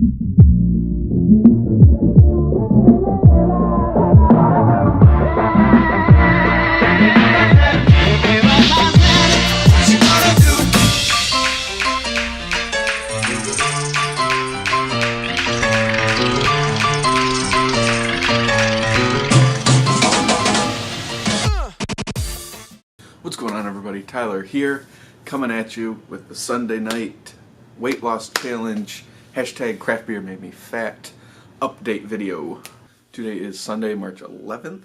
What's going on, everybody? Tyler here, coming at you with the Sunday night weight loss challenge hashtag craft beer made me fat update video. Today is Sunday, March 11th,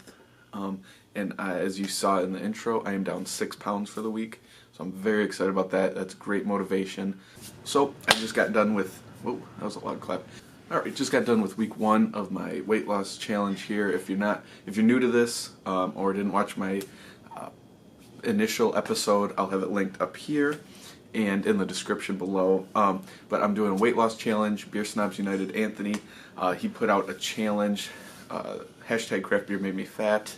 and as you saw in the intro, I am down 6 pounds for the week, so I'm very excited about that. That's great motivation. So I just got done with, whoa, that was a loud clap. Alright, just got done with week 1 of my weight loss challenge here. If you're new to this, or didn't watch my initial episode, I'll have it linked up here and in the description below. But I'm doing a weight loss challenge. Beer Snobs United Anthony, he put out a challenge, hashtag craft beer made me fat,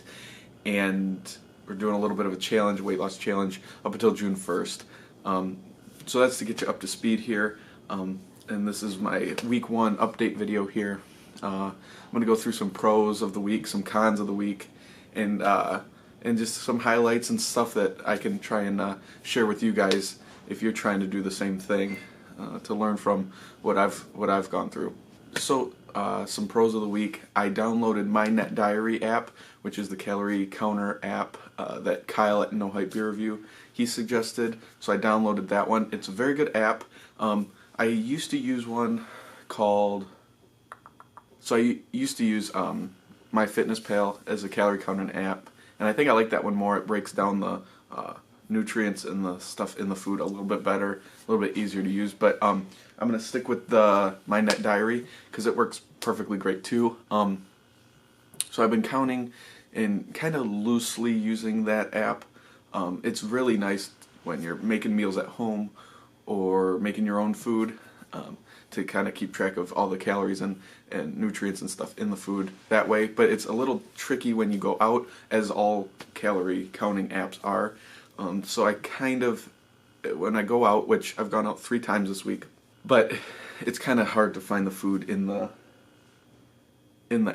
and we're doing a little bit of a challenge, weight loss challenge, up until June 1st. So that's to get you up to speed here. And this is my week 1 update video here. I'm going to go through some pros of the week, some cons of the week, and just some highlights and stuff that I can try and share with you guys if you're trying to do the same thing, to learn from what I've gone through. So some pros of the week: I downloaded my Net Diary app, which is the calorie counter app that Kyle at No Hype Beer Review he suggested. So I downloaded that one. It's a very good app. I used to use one called. So I used to use MyFitnessPal as a calorie counting app. And I think I like that one more. It breaks down the nutrients and the stuff in the food a little bit better, a little bit easier to use. But I'm going to stick with my Net Diary because it works perfectly great too. So I've been counting and kind of loosely using that app. It's really nice when you're making meals at home or making your own food, to kind of keep track of all the calories and nutrients and stuff in the food that way. But it's a little tricky when you go out, as all calorie counting apps are. So I kind of, when I go out, which I've gone out 3 times this week, but it's kind of hard to find the food in the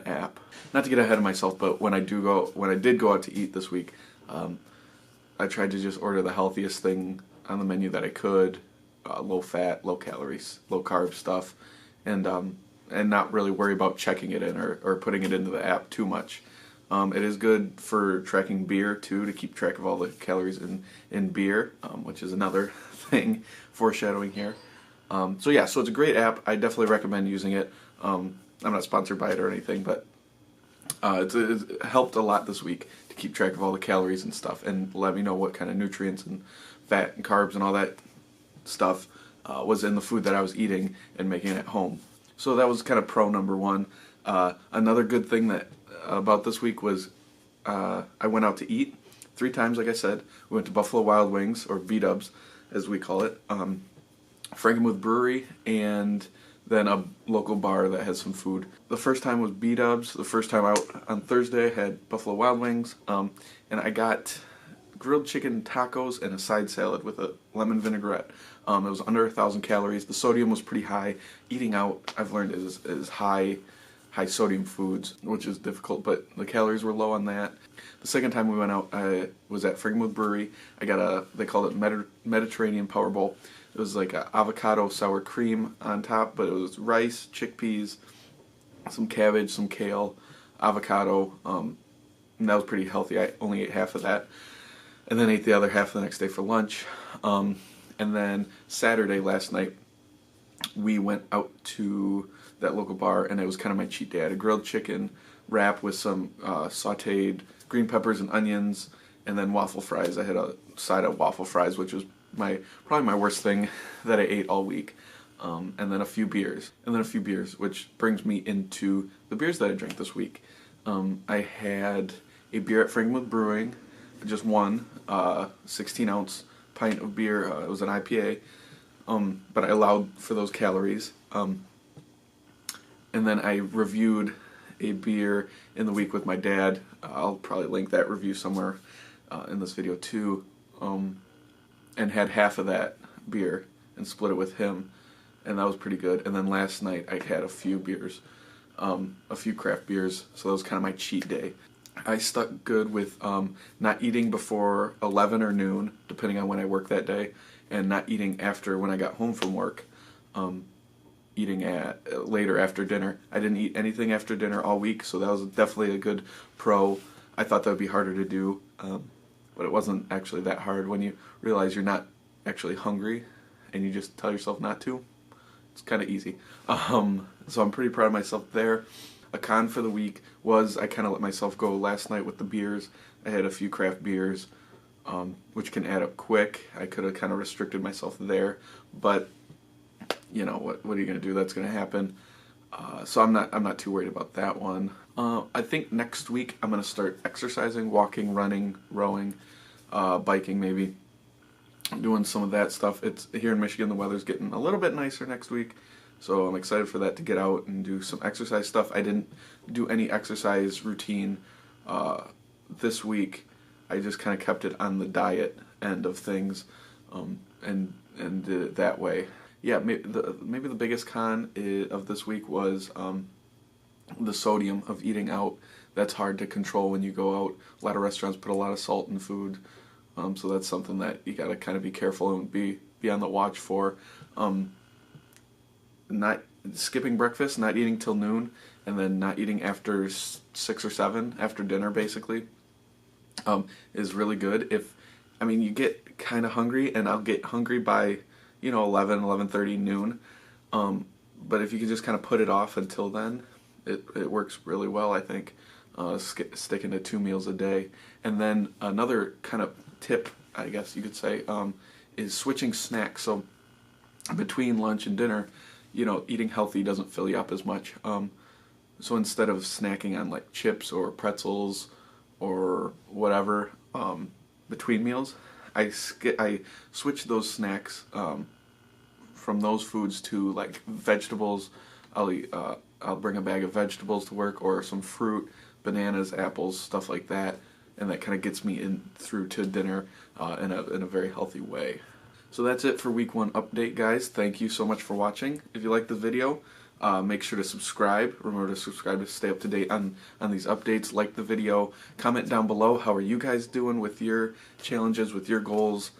app. Not to get ahead of myself, but when I did go out to eat this week, I tried to just order the healthiest thing on the menu that I could. Low fat, low calories, low carb stuff, and not really worry about checking it in or putting it into the app too much. It is good for tracking beer too, to keep track of all the calories in beer, which is another thing, foreshadowing here. So it's a great app. I definitely recommend using it. I'm not sponsored by it or anything, but it's helped a lot this week to keep track of all the calories and stuff, and let me know what kind of nutrients and fat and carbs and all that stuff was in the food that I was eating and making at home. So that was kind of pro number 1. Another good thing that about this week was I went out to eat 3 times, like I said. We went to Buffalo Wild Wings, or B-Dubs as we call it, Frankenmuth Brewery, and then a local bar that has some food. The first time was B-Dubs. The first time out on Thursday I had Buffalo Wild Wings, and I got grilled chicken tacos and a side salad with a lemon vinaigrette. It was under 1,000 calories. The sodium was pretty high. Eating out, I've learned, is high sodium foods, which is difficult, but the calories were low on that. The second time we went out, I was at Frankenmuth Brewery. I got they called it Mediterranean Power Bowl. It was like a avocado sour cream on top, but it was rice, chickpeas, some cabbage, some kale, avocado, and that was pretty healthy. I only ate half of that, and then ate the other half the next day for lunch. And then Saturday, last night, we went out to that local bar, and it was kind of my cheat day. I had a grilled chicken wrap with some sauteed green peppers and onions, and then waffle fries. I had a side of waffle fries, which was probably my worst thing that I ate all week. And then a few beers, which brings me into the beers that I drank this week. I had a beer at Frankenmuth Brewing, just one 16-ounce pint of beer. It was an IPA, but I allowed for those calories. And then I reviewed a beer in the week with my dad. I'll probably link that review somewhere in this video too. And had half of that beer and split it with him. and that was pretty good. And then last night I had a few beers, a few craft beers, so that was kind of my cheat day. I stuck good with not eating before 11 or noon, depending on when I work that day, and not eating after when I got home from work. Eating at later after dinner. I didn't eat anything after dinner all week, so that was definitely a good pro. I thought that would be harder to do, but it wasn't actually that hard when you realize you're not actually hungry and you just tell yourself not to. It's kind of easy. So I'm pretty proud of myself there. A con for the week was I kind of let myself go last night with the beers. I had a few craft beers, which can add up quick. I could have kind of restricted myself there, but you know what are you going to do? That's going to happen. So I'm not too worried about that one. I think next week I'm going to start exercising, walking, running, rowing, biking maybe, doing some of that stuff. It's here in Michigan, the weather's getting a little bit nicer next week, so I'm excited for that, to get out and do some exercise stuff. I didn't do any exercise routine this week. I just kind of kept it on the diet end of things, and did it that way. Yeah, maybe the biggest con of this week was the sodium of eating out. That's hard to control when you go out. A lot of restaurants put a lot of salt in food, so that's something that you gotta kind of be careful and be on the watch for. Not skipping breakfast, not eating till noon, and then not eating after 6 or 7 after dinner, basically, is really good. You get kind of hungry, and I'll get hungry by 11:30, noon. But if you can just kind of put it off until then, it works really well, I think. Sticking to 2 meals a day. And then another kind of tip, I guess you could say, is switching snacks. So between lunch and dinner, eating healthy doesn't fill you up as much. So instead of snacking on like chips or pretzels or whatever between meals, I switch those snacks from those foods to like vegetables. I'll bring a bag of vegetables to work, or some fruit, bananas, apples, stuff like that, and that kind of gets me in through to dinner in a very healthy way. So that's it for week 1 update, guys. Thank you so much for watching. If you liked the video, make sure to subscribe. Remember to subscribe to stay up to date on these updates. Like the video. Comment down below, how are you guys doing with your challenges, with your goals?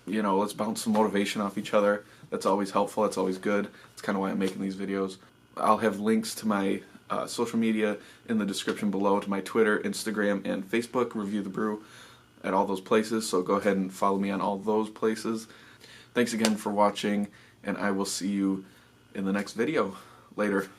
Let's bounce some motivation off each other. That's always helpful. That's always good. That's kind of why I'm making these videos. I'll have links to my social media in the description below, to my Twitter, Instagram, and Facebook, Review the Brew, at all those places. So go ahead and follow me on all those places. Thanks again for watching, and I will see you in the next video. Later.